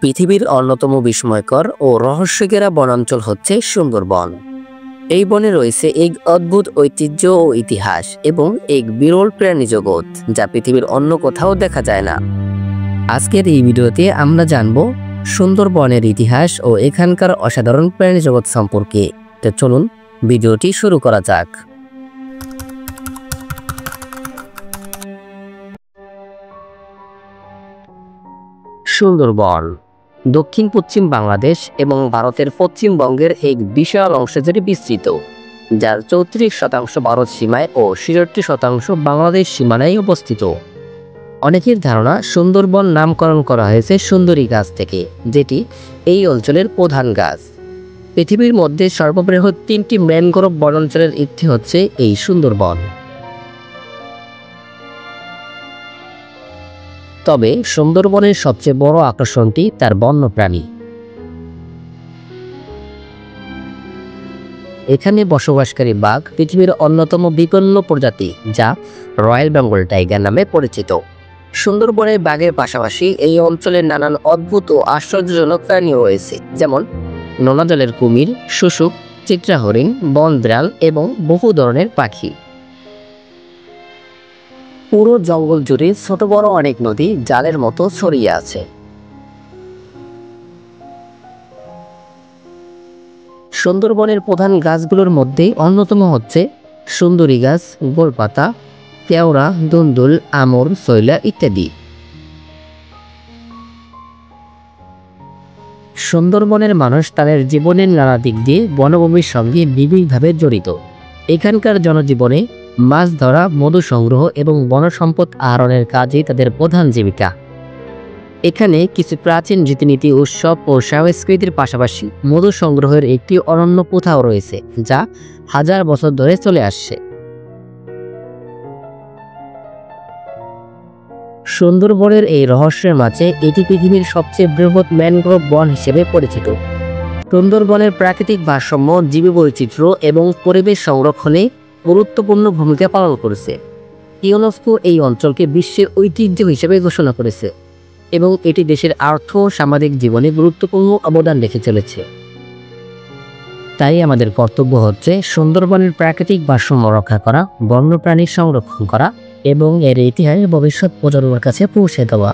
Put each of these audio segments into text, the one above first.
পৃথিবীর অন্যতম বিস্ময়কর ও রহস্যঘেরা বনাঞ্চল হচ্ছে সুন্দরবন। এই বনে রয়েছে এক অদ্ভুত ঐতিহ্য ও ইতিহাস এবং এক বিরল প্রাণী জগৎ যা পৃথিবীর অন্য কোথাও দেখা যায় না। আজকের এই ভিডিওতে আমরা জানব সুন্দরবনের ইতিহাস ও এখানকার অসাধারণ প্রাণী জগৎ সম্পর্কে। তো চলুন ভিডিওটি শুরু করা যাক। সুন্দরবন দক্ষিণ পশ্চিম বাংলাদেশ এবং ভারতের পশ্চিমবঙ্গের এক বিশাল অংশ জুড়ে বিস্তৃত, যার 34% ভারত সীমায় ও 66% বাংলাদেশ সীমানায় অবস্থিত। অনেকের ধারণা সুন্দরবন নামকরণ করা হয়েছে সুন্দরী গাছ থেকে, যেটি এই অঞ্চলের প্রধান গাছ। পৃথিবীর মধ্যে সর্ববৃহৎ 3টি ম্যানগ্রোভ বনাঞ্চলের একটি হচ্ছে এই সুন্দরবন। তবে সুন্দরবনের সবচেয়ে বড় আকর্ষণটি তার বন্যপ্রাণী। এখানে বসবাসকারী বাঘ পৃথিবীর অন্যতম বিপন্ন প্রজাতি, যা রয়্যাল বেঙ্গল টাইগার নামে পরিচিত। সুন্দরবনের বাঘের পাশাপাশি এই অঞ্চলে নানান অদ্ভুত ও আশ্চর্যজনক প্রাণী রয়েছে, যেমন নোনা জলের কুমির, শুশুক, চিত্রা হরিণ, বন বিড়াল এবং বহু ধরনের পাখি। পুরো জঙ্গল জুড়ে ছোট বড় অনেক নদী জালের মতো ছড়িয়ে আছে। সুন্দরবনের প্রধান গাছগুলোর মধ্যে অন্যতম হচ্ছে সুন্দরী গাছ, গোলপাতা, কেওড়া, দুন্দুল, আমর, শৈলা ইত্যাদি। সুন্দরবনের মানুষ তাদের জীবনের নানা দিক দিয়ে বনভূমির সঙ্গে নিবিড়ভাবে জড়িত। এখানকার জনজীবনে মাছ ধরা, মধু সংগ্রহ এবং বন সম্পদ আহরণের কাজই তাদের প্রধান জীবিকা। এখানে কিছু প্রাচীন রীতিনীতি, উৎসব ও সংস্কৃতির পাশাপাশি মধু সংগ্রহের একটি অনন্য প্রথাও রয়েছে, যা হাজার বছর ধরে চলে আসছে। সুন্দরবনের এই রহস্যের মাঝে এটি পৃথিবীর সবচেয়ে বৃহৎ ম্যানগ্রোভ বন হিসেবে পরিচিত। সুন্দরবনের প্রাকৃতিক ভারসাম্য, জীববৈচিত্র্য এবং পরিবেশ সংরক্ষণে গুরুত্বপূর্ণ ভূমিকা পালন করেছে। ইউনেস্কো এই অঞ্চলকে বিশ্বের ঐতিহ্য হিসেবে ঘোষণা করেছে এবং এটি দেশের আর্থ ও সামাজিক জীবনে গুরুত্বপূর্ণ অবদান রেখে চলেছে। তাই আমাদের কর্তব্য হচ্ছে সুন্দরবনের প্রাকৃতিক ভারসাম্য রক্ষা করা, বন্যপ্রাণী সংরক্ষণ করা এবং এর ইতিহাস ভবিষ্যৎ প্রজন্মের কাছে পৌঁছে দেওয়া।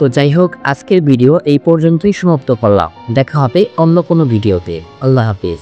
তো যাই হোক, আজকের ভিডিও এই পর্যন্তই সমাপ্ত করলাম। দেখা হবে অন্য কোনো ভিডিওতে। আল্লাহ হাফিজ।